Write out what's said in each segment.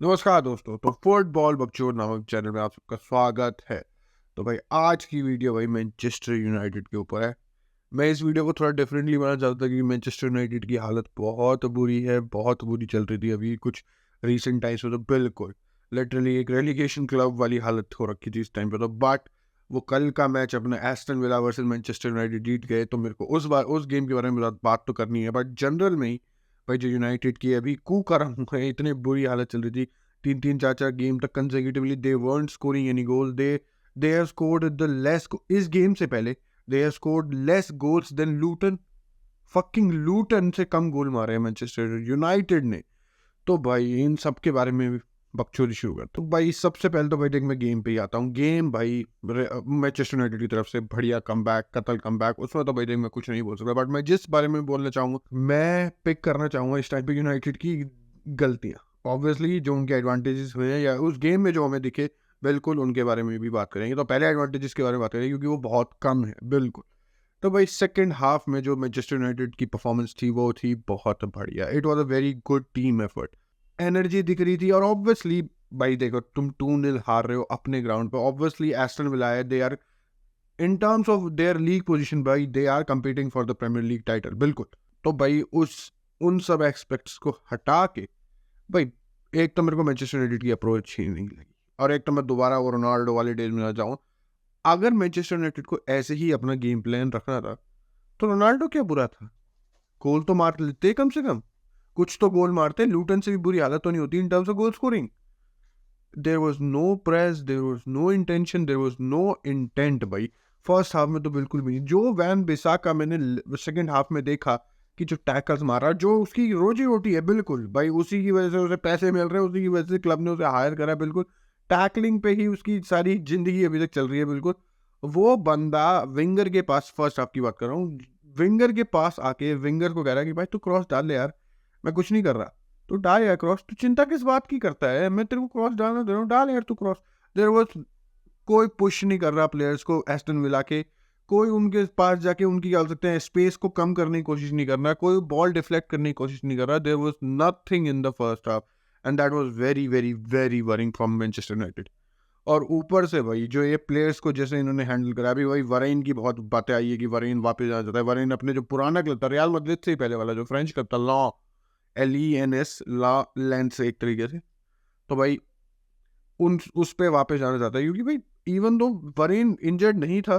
नमस्कार दोस्तों। तो फुटबॉल बकचोद नामक चैनल में आप सबका स्वागत है। तो भाई आज की वीडियो भाई मैनचेस्टर यूनाइटेड के ऊपर है। मैं इस वीडियो को थोड़ा डिफरेंटली बनाना चाहता था कि मैनचेस्टर यूनाइटेड की हालत बहुत बुरी है, बहुत बुरी चल रही थी अभी कुछ रीसेंट टाइम्स में। तो बिल्कुल लिटरली एक रेलीगेशन क्लब वाली हालत हो रखी थी इस टाइम पे। तो बट वो कल का मैच अपना Aston Villa versus Manchester United जीत गए, तो मेरे को उस गेम के बारे में बात तो करनी है। बट जनरल में ही भाई जो यूनाइटेड की अभी कुकरम है, इतनी बुरी हालत चल रही थी। तीन तीन चार चार गेम तक consecutively they weren't scoring any goal. They have scored the less इस गेम से पहले they have scored less goals than Luton. Fucking Luton से कम गोल मारे हैं मैनचेस्टर यूनाइटेड ने। तो भाई इन सब के बारे में बकचोदी शुरू कर। तो भाई सबसे पहले तो भाई देख मैं गेम पे ही आता हूँ। गेम भाई मैनचेस्टर यूनाइटेड की तरफ से बढ़िया कमबैक, कतल कमबैक, उसमें तो भाई देख मैं कुछ नहीं बोल सकता। बट मैं जिस बारे में बोलना चाहूँगा, मैं पिक करना चाहूँगा इस टाइम पे यूनाइटेड की गलतियाँ। ऑब्वियसली जो उनके एडवांटेजेस हुए हैं या उस गेम में जो हमें दिखे, बिल्कुल उनके बारे में भी बात करेंगे। तो पहले एडवांटेजेस के बारे में बात करेंगे क्योंकि वो बहुत कम है बिल्कुल। तो भाई सेकंड हाफ में जो मैनचेस्टर यूनाइटेड की परफॉर्मेंस थी वो थी बहुत बढ़िया। It was a very good team effort. Energy दिख रही थी। और ऑब्वियसली भाई देखो, तुम 2-0 हार रहे हो अपने ग्राउंड पे। ऑब्वियसली एस्टन विला है, they are in terms of their league position भाई they are competing for the Premier League title बिल्कुल। तो भाई उन सब एस्पेक्ट्स को हटा के भाई एक तो मेरे को मैनचेस्टर यूनाइटेड की अप्रोच ही नहीं लगी। और एक तो मैं दोबारा वो रोनाल्डो वाले डेज में ना जाऊँ। अगर मैनचेस्टर यूनाइटेड को ऐसे ही अपना गेम प्लान रखना था तो रोनाल्डो क्या बुरा था? गोल तो मार लेते कम से कम, कुछ तो गोल मारते। लूटन से भी बुरी हालत तो नहीं होती in terms of goal scoring. There was no press, there was no intention, there was no intent भाई। फर्स्ट हाफ में तो बिल्कुल भी नहीं। जो वैन बिसाका मैंने सेकंड हाफ में देखा कि जो टैकल्स मारा, जो उसकी रोजी रोटी है बिल्कुल भाई, उसी की वजह से उसे पैसे मिल रहे हैं, उसी की वजह से क्लब ने उसे हायर करा है बिल्कुल। टैकलिंग पे ही उसकी सारी जिंदगी अभी तक चल रही है बिल्कुल। वो बंदा विंगर के पास, फर्स्ट हाफ की बात कर रहा हूँ, विंगर के पास आके विंगर को कह रहा है कि भाई तू क्रॉस डाल ले यार, मैं कुछ नहीं कर रहा, तो डाल यार क्रॉस, तू चिंता किस बात की करता है, मैं तेरे को क्रॉस डालना दे रहा हूँ, डाल यार तू क्रॉस। देयर वाज कोई पुश नहीं कर रहा प्लेयर्स को एस्टन विला के। कोई उनके पास जाके उनकी क्या बोल सकते हैं स्पेस को कम करने की कोशिश नहीं कर रहा, कोई बॉल डिफ्लेक्ट करने की कोशिश नहीं कर रहा। There was nothing in the first half and that was very very very worrying from Manchester United. और ऊपर से भाई जो ये प्लेयर्स को जैसे इन्होंने हैंडल करा, अभी भाई वरेन की बहुत बातें आई है कि वरेन वापस आ जाता है। वरेन अपने जो पुराना क्लब था रियल मैड्रिड से ही पहले वाला, जो फ्रेंच क्लब था, लॉ LENS ला लेंस एक तरीके से, तो भाई उस पे वापस जाना चाहता है क्योंकि भाई इवन दो वरेन इंजर्ड नहीं था,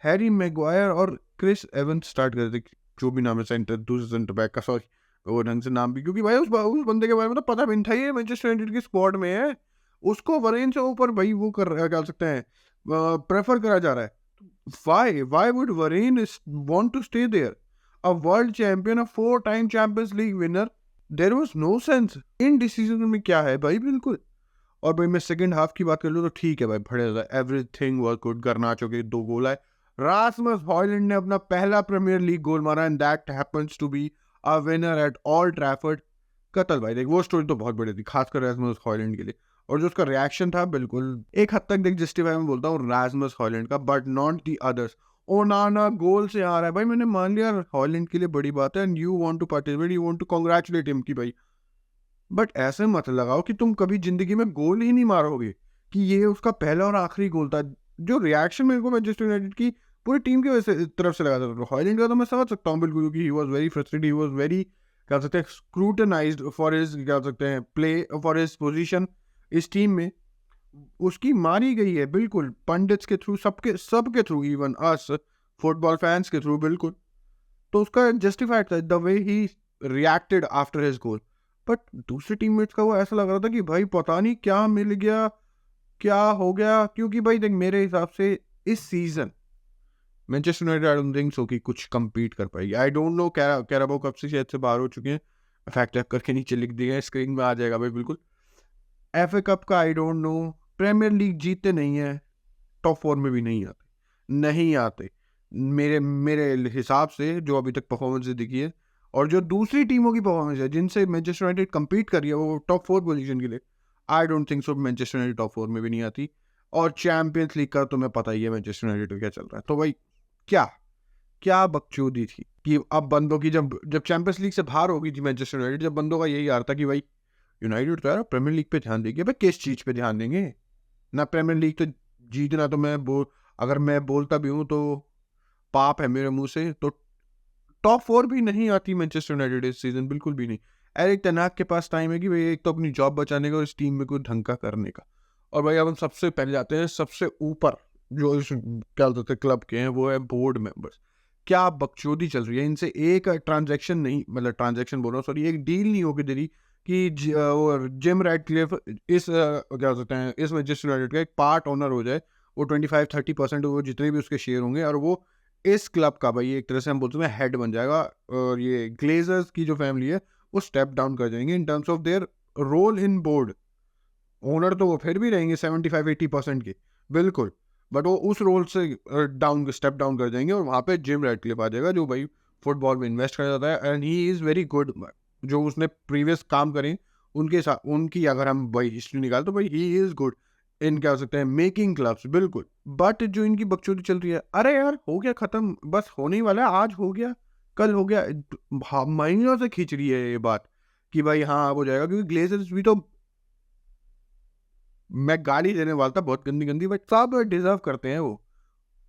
हैरी मैगवायर और क्रिस एवंस स्टार्ट कर थे, जो भी नाम है सेंटर, दूसरे सेंटर बैक का, सॉरी वो ढंग से नाम भी, क्योंकि भाई उस बंदे के बारे में तो पता भी नहीं था ये मैनचेस्टर यूनाइटेड की स्क्वाड में है। उसको वरेन से ऊपर भाई वो क्या सकते हैं, प्रेफर करा जा रहा है। Why would Varane want to stay there? A world champion, a 4 time Champions League winner, there was no sense in decision में क्या है भाई बिल्कुल। और भाई मैं सेकंड हाफ की बात कर लूँ तो ठीक है भाई, बड़े ज़्यादा एवरीथिंग वाज गुड। गर्नाचो के 2 गोल आए। रासमस हॉयलैंड ने अपना पहला प्रीमियर लीग गोल मारा and that happens to be a winner at Old Trafford. कतल भाई देख, वो स्टोरी तो बहुत बड़ी थी खासकर रासमस हॉयलैंड के लिए। और जो उसका रिएक्शन था बिल्कुल एक हद तक देख जस्टिफाई मैं बोलता हूँ रासमस हॉयलैंड का, but not the others. Onana goal से आ रहा है भाई, मैंने मान लिया हॉयलैंड के लिए बड़ी बात है and you want to participate, you want to congratulate him कि भाई, बट ऐसे मत लगाओ कि तुम कभी जिंदगी में गोल ही नहीं मारोगे, कि ये उसका पहला और आखिरी गोल था। जो रिएक्शन मेरे को मैनचेस्टर यूनाइटेड की पूरी टीम की वजह से तरफ से लगा था, हॉयलैंड का तो मैं समझ सकता हूँ बिल्कुल, क्योंकि he was very frustrated, he was very क्या सकते हैं स्क्रूटनाइज्ड फॉर हिज क्या सकते हैं प्ले, फॉर हिज पोजीशन इस टीम में। उसकी मारी गई है बिल्कुल पंडित्स के थ्रू, सबके सबके through, even us football fans के थ्रू बिल्कुल। तो उसका जस्टिफाइड था the way he reacted after his goal. But दूसरे टीममेट्स का वो ऐसा लग रहा था कि भाई पता नहीं क्या मिल गया, क्या हो गया। क्योंकि भाई देख मेरे हिसाब से इस season Manchester United I don't think so कि कुछ compete कर पाएगी। आई डोंट नो, कैराबाओ कप से शायद से बाहर हो चुके हैं, फैक्ट चेक करके नीचे लिख दिए हैं, स्क्रीन में आ जाएगा भाई बिल्कुल। FA कप का I don't know. Premier League जीतते नहीं है, टॉप 4 में भी नहीं आते, नहीं आते मेरे मेरे हिसाब से जो अभी तक परफॉर्मेंस दिखी है। और जो दूसरी टीमों की परफॉर्मेंस है जिनसे मैनचेस्टर यूनाइटेड compete कर रही है वो टॉप 4 पोजीशन के लिए, I don't think so Manchester United top 4 में भी नहीं आती। और चैंपियंस लीग का तुम्हें पता ही है मैनचेस्टर यूनाइटेड का क्या चल रहा है। तो भाई क्या क्या बकचोदी थी कि अब बंदों की जब जब चैंपियंस लीग से बाहर हो गई थी मैनचेस्टर यूनाइटेड, जब बंदों का यही हार था कि भाई यूनाइटेड तो यार प्रीमियर लीग पे ध्यान देगी। भाई किस चीज़ पे ध्यान देंगे ना, प्रीमियर लीग तो जीतना तो अगर मैं बोलता भी हूँ तो पाप है मेरे मुंह से। तो टॉप 4 भी नहीं आती मैनचेस्टर यूनाइटेड इस सीजन, बिल्कुल भी नहीं। एरिक टेन हाग के पास टाइम है कि भाई एक तो अपनी जॉब बचाने का और इस टीम में कोई ढंग का करने का। और भाई अब हम सबसे पहले जाते हैं सबसे ऊपर जो इस क्या बोलते हैं क्लब के हैं, वो है बोर्ड मेंबर्स। क्या बकचोदी चल रही है इनसे। एक ट्रांजैक्शन नहीं, मतलब ट्रांजैक्शन बोल रहा हूँ सॉरी, एक डील नहीं होगी दे रही कि वो जिम रैडक्लिफ इस क्या बोलते हैं इस मैनचेस्टर यूनाइटेड का एक पार्ट ओनर हो जाए। वो 25-30% वो जितने भी उसके शेयर होंगे और वो इस क्लब का भाई एक तरह से हम बोलते हैं हेड बन जाएगा। और ये ग्लेजर्स की जो फैमिली है वो स्टेप डाउन कर जाएंगे in terms of their role in board. Owner तो वो फिर भी रहेंगे 75-80% के, बिल्कुल, बट वो उस रोल से स्टेप डाउन कर जाएंगे और वहाँ पे जिम रैडक्लिफ आ जाएगा जो भाई फुटबॉल में इन्वेस्ट कर जाता है and he is very good. जो उसने प्रीवियस काम करें उनके साथ, उनकी अगर हम भाई हिस्ट्री निकाल तो भाई ही इज़ गुड इन क्या हो सकते हैं मेकिंग क्लब्स, बिल्कुल। बट जो इनकी बकचोदी चल रही है, अरे यार हो गया खत्म, बस होने ही वाला है, आज हो गया कल हो गया। महीनों से खींच रही है ये बात कि भाई हाँ अब हो जाएगा, क्योंकि ग्लेजर्स भी तो, मैं गाली देने वाला था बहुत गंदी गंदी, बट सब डिजर्व करते हैं वो।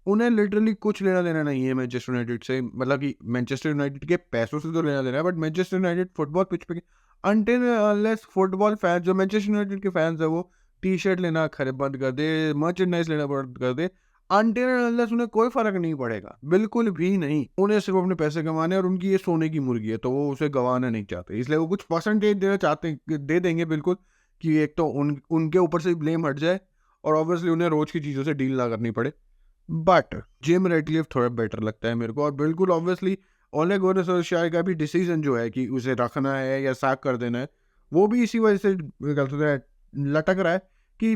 उन्हें लिटरली कुछ लेना देना नहीं है मैनचेस्टर यूनाइटेड से, मतलब कि मैनचेस्टर यूनाइटेड के पैसों से तो लेना देना है, but Manchester United football pitch पे अनटिल अनलेस फुटबॉल फैन जो मैनचेस्टर यूनाइटेड के फैंस है वो टी शर्ट लेना खरीद बंद कर दे, मर्चेंडाइज लेना बंद कर दे, अनटिल अनलेस उन्हें कोई फर्क नहीं पड़ेगा, बिल्कुल भी नहीं। उन्हें सिर्फ अपने पैसे कमाने, और उनकी ये सोने की मुर्गी है तो वो उसे गंवाना नहीं चाहते, इसलिए वो कुछ परसेंटेज देना चाहते, दे देंगे बिल्कुल, कि एक तो उनके ऊपर से ब्लेम हट जाए और ऑब्वियसली उन्हें रोज की चीज़ों से डील ना करनी पड़े। बट जिम रैडक्लिफ थोड़ा बेटर लगता है मेरे को, और बिल्कुल ऑब्वियसली ओले गुनर सोल्शायर का भी डिसीजन जो है कि उसे रखना है या सैक कर देना है, वो भी इसी वजह से लटक रहा है कि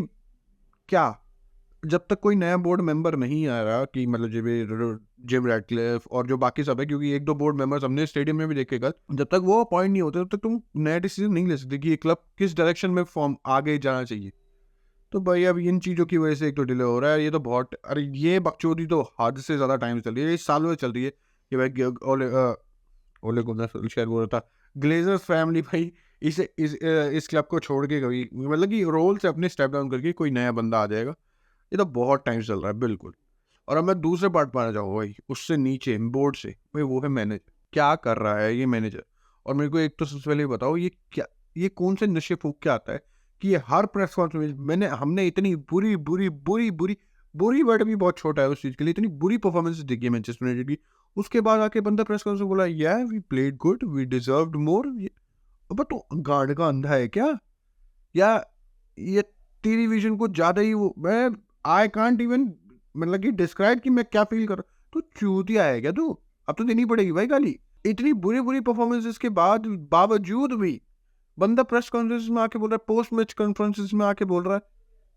क्या, जब तक कोई नया बोर्ड मेंबर नहीं आ रहा, कि मतलब जिम रैडक्लिफ और जो बाकी सब है, क्योंकि एक दो बोर्ड मेंबर्स हमने स्टेडियम में भी देखे कल, जब तक वो अपॉइंट नहीं होते तब तक तुम नया डिसीजन नहीं ले सकते कि ये क्लब किस डायरेक्शन में फॉर्म आगे जाना चाहिए। तो भाई अब इन चीज़ों की वजह से एक तो डिले हो रहा है, ये तो बहुत, अरे ये बकचोदी तो हद से ज़्यादा टाइम चल रही है, इस सालों से चल रही है कि भाई ओले गुनर शायद बोल रहा था, ग्लेजर्स फैमिली भाई इस क्लब को छोड़ के कभी, मतलब कि रोल से अपने स्टेप डाउन करके कोई नया बंदा आ जाएगा। ये तो बहुत टाइम चल रहा है, बिल्कुल। और अब मैं दूसरे पार्ट पर आना चाहूँगा भाई, उससे नीचे बोर्ड से भाई, वो है मैनेजर। क्या कर रहा है ये मैनेजर। और मेरे को एक तो सबसे पहले बताओ, ये क्या, ये कौन से नशे फूक के आता है कि ये हर प्रेस कॉन्फ्रेंस हमने इतनी बुरी बुरी बुरी बुरी बुरी वर्ड भी बहुत छोटा है उस चीज़ के लिए, इतनी बुरी परफॉर्मेंस देखी है मैनचेस्टर यूनाइटेड की, उसके बाद आके बंदा प्रेस कॉन्फ्रेंस में बोला या we played good we deserved more. अब तो गार्ड का अंधा है क्या, या ये तेरी विजन को ज़्यादा ही वो, मैं आई कांट इवन मतलब कि डिस्क्राइब कि मैं क्या फील कर रहा हूँ। तो चूतिया है क्या तू, अब तो देनी पड़ेगी भाई गाली। इतनी बुरी बुरी परफॉर्मेंसेस के बाद बावजूद भी बंदा प्रेस कॉन्फ्रेंस में आके बोल रहा है, पोस्ट मैच कॉन्फ्रेंसेस में आके बोल रहा है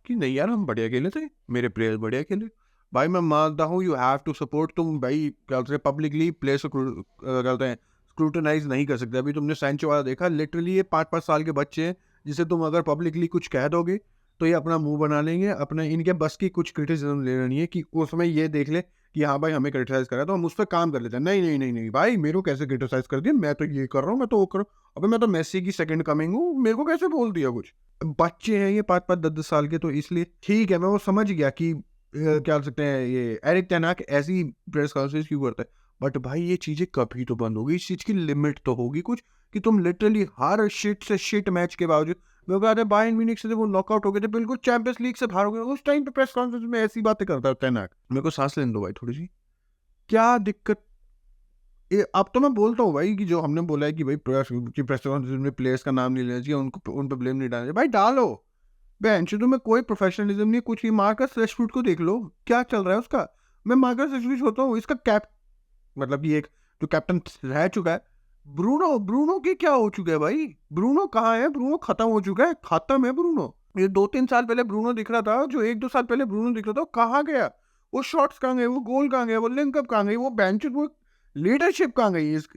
कि नहीं यार हम बढ़िया खेले थे, मेरे प्लेयर्स बढ़िया खेले। भाई मैं मानता हूँ यू हैव टू सपोर्ट, तुम भाई क्या बोलते हैं पब्लिकली प्लेयर्स को क्या बोलते हैं स्क्रूटनाइज नहीं कर सकते। अभी तुमने सैंचो वाला देखा, लिटरली ये 5-5 साल के बच्चे हैं जिसे तुम अगर पब्लिकली कुछ कह दोगे तो ये अपना मुंह बना लेंगे, अपने इनके बस की कुछ क्रिटिसिज्म लेना नहीं है कि उसमें ये देख ले कि हाँ भाई हमें क्रिटिसाइज करा तो हम उस पर काम कर लेते हैं। नहीं नहीं नहीं नहीं भाई, मेरे को कैसे क्रिटिसाइज कर दिया, मैं तो ये कर रहा हूँ, मैं तो वो कर रहा हूँ, अबे मैं तो मेसी की सेकंड कमिंग हूँ, मेरे को कैसे बोल दिया कुछ। बच्चे हैं ये 5-5 10-10 साल के, तो इसलिए ठीक है मैं वो समझ गया कि क्या बोल सकते हैं ये एरिक टेन हाग ऐसी प्रेस कॉन्फ्रेंस क्यों करता है। बट भाई ये चीज़ें कभी तो बंद होगी, इस चीज़ की लिमिट तो होगी कुछ, कि तुम लिटरली हर शिट से शिट मैच के बावजूद, मेरे को याद है बायर्न म्यूनिख से जब वो नॉकआउट हो गए थे, बिल्कुल चैंपियंस लीग से बाहर हो गए, उस टाइम पे प्रेस कॉन्फ्रेंस में ऐसी बातें करता है टेन हाग। मेरे को सांस लेने दो भाई थोड़ी सी, क्या दिक्कत। अब तो मैं बोलता हूँ भाई कि जो हमने बोला है कि भाई प्रेस कॉन्फ्रेंस में प्लेयर्स का नाम नहीं लेना चाहिए, उनको उन पर ब्लेम नहीं डालना चाहिए, भाई डालो। बेंच तुम्हें कोई प्रोफेशनलिज्म नहीं, कुछ नहीं। मार्कस रेशफोर्ड को देख लो क्या चल रहा है उसका। मैं मार्कस रेशफोर्ड होता हूँ इसका कैप, मतलब कि एक जो कैप्टन रह चुका है, ब्रूनो। ब्रूनो की क्या हो चुका है भाई, ब्रूनो कहाँ है, ब्रूनो खत्म हो चुका है, खत्म है ब्रूनो। ये 2-3 साल पहले ब्रूनो दिख रहा था, जो 1-2 साल पहले ब्रूनो दिख रहा था, वो कहाँ गया, वो शॉट्स कहाँ गए, वो गोल कहाँ गया, वो लिंकअप कहाँ गई, वो बेंच, वो लीडरशिप कहाँ गई इस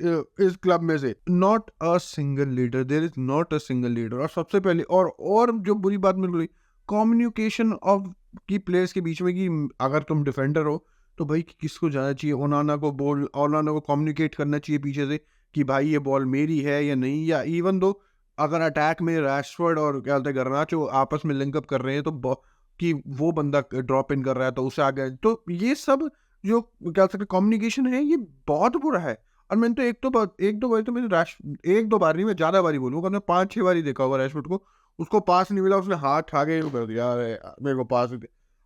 क्लब में से। Not a single leader, there is not a single leader. और सबसे पहले और जो बुरी बात मिल रही, कम्युनिकेशन ऑफ की प्लेयर्स के बीच में, कि अगर तुम डिफेंडर हो तो भाई किसको जाना चाहिए, ओनाना को कम्युनिकेट करना चाहिए पीछे से कि भाई ये बॉल मेरी है या नहीं, या इवन दो अगर अटैक में रैशफोर्ड और क्या बोलते हैं गर्नाचो आपस में लिंकअप कर रहे हैं तो कि वो बंदा ड्रॉप इन कर रहा है तो उसे आगे, तो ये सब जो क्या सकते कम्युनिकेशन है ये बहुत बुरा है। और मैंने तो एक दो बार तो मैंने एक दो बार नहीं, मैं ज्यादा बारी बोलूँगा, मैंने 5-6 बार ही देखा होगा रैशफोर्ड को, उसको पास नहीं मिला, उसने हाथ आगे कर दिया, अरे मेरे को पास।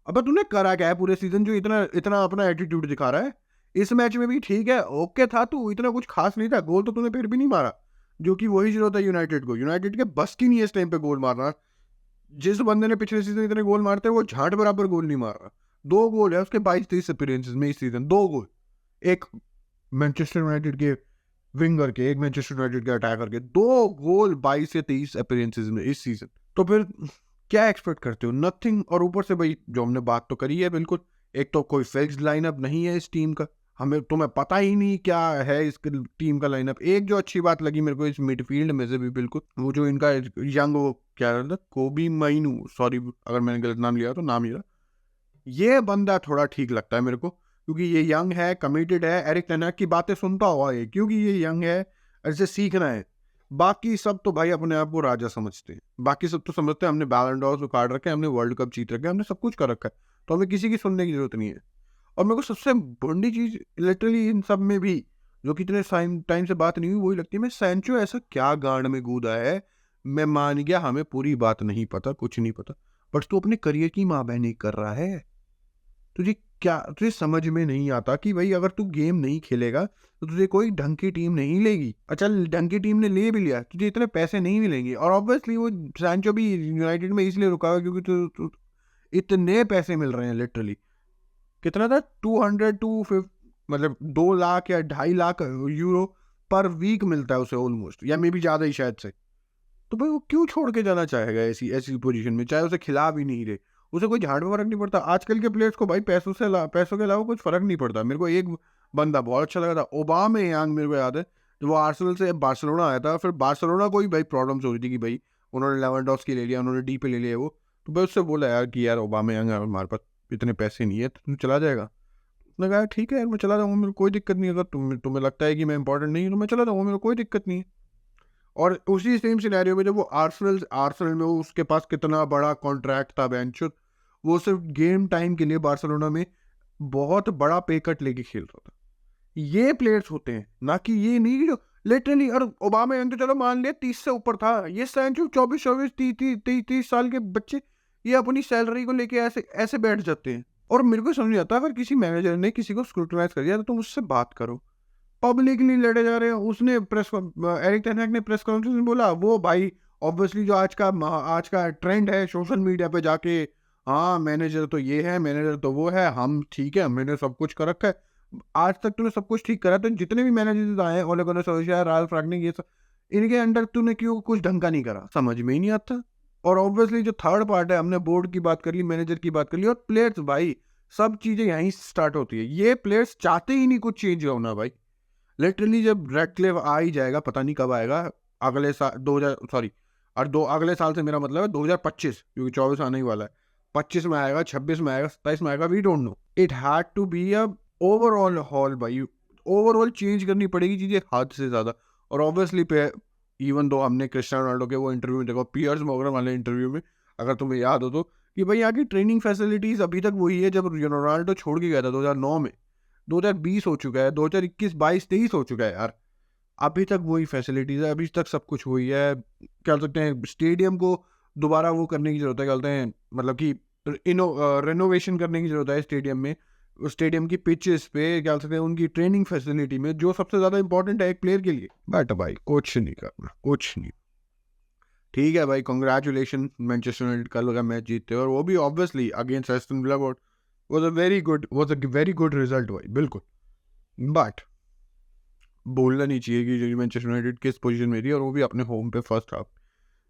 अब तूने करा क्या है पूरे सीजन जो इतना इतना अपना एटीट्यूड दिखा रहा है? इस मैच में भी ठीक है, ओके था, तू इतना कुछ खास नहीं था, गोल तो तूने फिर भी नहीं मारा, जो कि वही जरूरत है यूनाइटेड को। यूनाइटेड के बस की नहीं है इस टाइम पे गोल मारना। जिस बंदे ने पिछले सीजन इतने गोल मारते हैं वो झाट बराबर गोल नहीं मार रहा। 2 गोल है उसके 22-23 अपीयरेंसेस में इस सीजन, 2 गोल। एक मैनचेस्टर यूनाइटेड के विंगर के, एक मैनचेस्टर यूनाइटेड के अटैकर के, 2 गोल 22 से 23 अपीयरेंसेस में इस सीजन। तो फिर क्या एक्सपेक्ट करते हो? नथिंग। और ऊपर से भाई जो हमने बात तो करी है बिल्कुल, एक तो कोई फिक्स्ड लाइनअप नहीं है इस टीम का, हमें तुम्हें पता ही नहीं क्या है इस टीम का लाइनअप। एक जो अच्छी बात लगी मेरे को इस मिडफील्ड में से भी बिल्कुल, वो जो इनका यंग, वो क्या रहता है, कोबी माइनू, सॉरी अगर मैंने गलत नाम लिया तो नाम ही रहा, ये बंदा थोड़ा ठीक लगता है मेरे को, क्योंकि ये यंग है, कमिटेड है, एरिक टेन हाग की बातें सुनता हुआ है, क्योंकि ये यंग है, ऐसे सीखना है। बाकी सब तो भाई अपने आप को राजा समझते हैं, बाकी सब तो समझते हैं हमने बैलन डॉर उखाड़ रखे हैं, हमने वर्ल्ड कप जीत रखे हैं, हमने सब कुछ कर रखा है, तो हमें किसी की सुनने की जरूरत नहीं है। और मेरे को सबसे बड़ी चीज लिटरली इन सब में भी, जो कि इतने टाइम से बात नहीं हुई, वही लगती है, मैं सैंचो ऐसा क्या गांड में कूदा है। मैं मान गया हमें पूरी बात नहीं पता, कुछ नहीं पता, बट तू अपने करियर की माँ बहनी कर रहा है। तुझे समझ में नहीं आता कि भाई अगर तू गेम नहीं खेलेगा तो तुझे कोई ढंग की टीम नहीं लेगी। अच्छा ढंग की टीम ने ले भी लिया, तुझे इतने पैसे नहीं मिलेंगे, और ऑब्वियसली वो सैंचो भी यूनाइटेड में इसलिए रुका हुआ क्योंकि तू इतने पैसे मिल रहे हैं लिटरली। कितना था, 200 मतलब 2 लाख या 2.5 लाख यूरो पर वीक मिलता है उसे ऑलमोस्ट, या मे भी ज्यादा ही शायद से। तो भाई वो क्यों छोड़ के जाना चाहेगा ऐसी ऐसी पोजीशन में, चाहे उसे खिला भी नहीं रहे, उसे कोई झाड़ में फर्क नहीं पड़ता। आजकल के प्लेयर्स को भाई पैसों के अलावा कुछ फर्क नहीं पड़ता। मेरे को एक बंदा बहुत अच्छा लगा था, ओबामेयांग, मेरे को याद है जब वो आर्सेनल से बार्सिलोना आया था, फिर बार्सिलोना को ही भाई प्रॉब्लम्स हो रही थी कि भाई उन्होंने लेवेंडोव्स्की ले लिया, उन्होंने डी पे ले लिया वो, तो भाई उससे बोला यार कि यार ओबामेयांग हमारे पास इतने पैसे नहीं है, तो तुम चला जाएगा। उसने कहा ठीक है यार मैं चला जाऊँगा, मेरे को कोई दिक्कत नहीं है, अगर तुम्हें लगता है कि मैं इंपॉर्टेंट नहीं हूँ तो मैं चला जाऊँगा, मेरे को कोई दिक्कत नहीं है। और उसी सेम सिनेरियो में जब वो आर्सेनल में उसके पास कितना बड़ा कॉन्ट्रैक्ट था बेंचुत, वो सिर्फ गेम टाइम के लिए बार्सिलोना में बहुत बड़ा पे कट लेके खेल रहा था। ये प्लेयर्स होते हैं, ना कि ये नहीं कि जो लिटरली, और ओबामेयांग तो चलो मान लिया 30 से ऊपर था, ये सैंचो 24 30 साल के बच्चे, ये अपनी सैलरी को लेके ऐसे ऐसे बैठ जाते हैं। और मेरे को समझ नहीं आता, अगर किसी मैनेजर ने किसी को स्क्रूटनाइज कर दिया तो तुम उससे बात करो, पब्लिकली लड़े जा रहे हैं। उसने एरिक टेन हाग ने प्रेस कॉन्फ्रेंस में बोला, वो भाई ऑब्वियसली जो आज का ट्रेंड है सोशल मीडिया पे जाके, हाँ मैनेजर तो ये है, मैनेजर तो वो है, हम ठीक है, मैंने सब कुछ कर रखा है। आज तक तूने सब कुछ ठीक करा, तो जितने भी मैनेजर्स आए हैं, ओले गुनार सोल्शायर, राल्फ रैंगनिक, ये सब, इनके अंडर तूने क्यों कुछ ढंग का नहीं करा, समझ में ही नहीं आता। और ऑब्वियसली जो थर्ड पार्ट है, हमने बोर्ड की बात कर ली, मैनेजर की बात कर ली, और प्लेयर्स भाई, सब चीजें यहीं स्टार्ट होती है। ये प्लेयर्स चाहते ही नहीं कुछ चेंज होना भाई। लिटरली जब रेडक्लिफ आ ही जाएगा, पता नहीं कब आएगा, अगले साल 2000 सॉरी, और अगले साल से मेरा मतलब है 2025, क्योंकि 24 आने ही वाला है, 25 में आएगा, 26 में आएगा, 27 में आएगा, we don't know. It had to be a overall haul भाई, ओवरऑल चेंज करनी पड़ेगी चीजें हद से ज्यादा। और ऑब्वियसली पे इवन दो हमने क्रिस्टियानो रोनाल्डो के वो इंटरव्यू में देखा, पियर्स मॉर्गन वाले इंटरव्यू में, अगर तुम्हें याद हो तो, कि भाई यहाँ की ट्रेनिंग फैसिलिटीज अभी तक वही है जब रोनाल्डो छोड़ के गया था 2009 में। 2020 हो चुका है, 2021 22 23 हो चुका है यार, अभी तक वही फैसिलिटीज है, अभी तक सब कुछ वही है। क्या बोल सकते हैं, स्टेडियम को दोबारा वो करने की जरूरत है, क्या बोलते हैं, मतलब कि रेनोवेशन करने की जरूरत है स्टेडियम में, स्टेडियम की पिचेस पे, क्या बोल सकते हैं, उनकी ट्रेनिंग फैसिलिटी में, जो सबसे ज्यादा इंपॉर्टेंट है एक प्लेयर के लिए। बट भाई कुछ नहीं करना, कुछ नहीं। ठीक है भाई, कॉन्ग्रेचुलेशन, मैनचेस्टर यूनाइटेड कल का मैच जीतते और वो भी obviously against Aston villa, was a very good result भाई, बिल्कुल। बट बोलना नहीं चाहिए कि जो मैनचेस्टर यूनाइटेड किस पोजीशन में थी, और वो भी अपने होम पे फर्स्ट हाफ,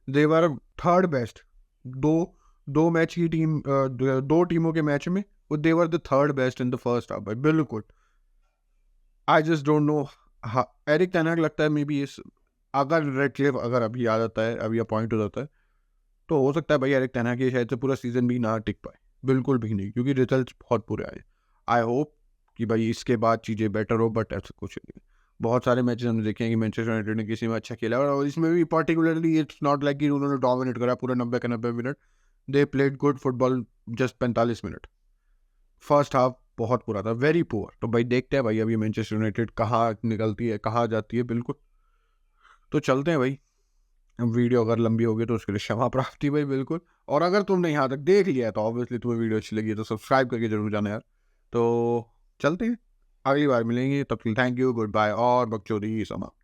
दे वर थर्ड बेस्ट। दो दो मैच की टीम, दो टीमों के मैच में वो they were the third best in the first half भाई, बिल्कुल। I just don't know, Erik ten Hag लगता है मे बी इस, अगर रेडक्लिफ अगर अभी आ जाता है, अभी अपॉइंट हो जाता है, तो हो सकता है भाई एरिक टेन हाग ये शायद से पूरा सीजन भी ना टिक पाए, बिल्कुल भी नहीं, क्योंकि रिजल्ट्स बहुत बुरे आए। आई होप कि भाई इसके बाद चीज़ें बेटर हो, बट ऐसा कुछ नहीं। बहुत सारे मैचेस हमने देखे हैं कि मैनचेस्टर यूनाइटेड ने किसी में अच्छा खेला और इसमें भी पर्टिकुलरली इट्स नॉट लाइक कि उन्होंने डोमिनेट करा पूरा 90 के 90 minute. They played good football just 45 minute. First half बहुत बुरा था, वेरी पुअर। तो भाई देखते हैं भाई अभी मैनचेस्टर यूनाइटेड कहाँ निकलती है, कहाँ जाती है। बिल्कुल, तो चलते हैं भाई। वीडियो अगर लंबी होगी तो उसके लिए क्षमा प्राप्ति भाई, बिल्कुल। और अगर तुमने यहाँ तक देख लिया है तो ऑब्वियसली तुम्हें वीडियो अच्छी लगी है तो सब्सक्राइब करके जरूर जाना यार। तो चलते हैं, अगली बार मिलेंगे, तब तक थैंक यू, गुड बाय और बकचोदी समाप्त।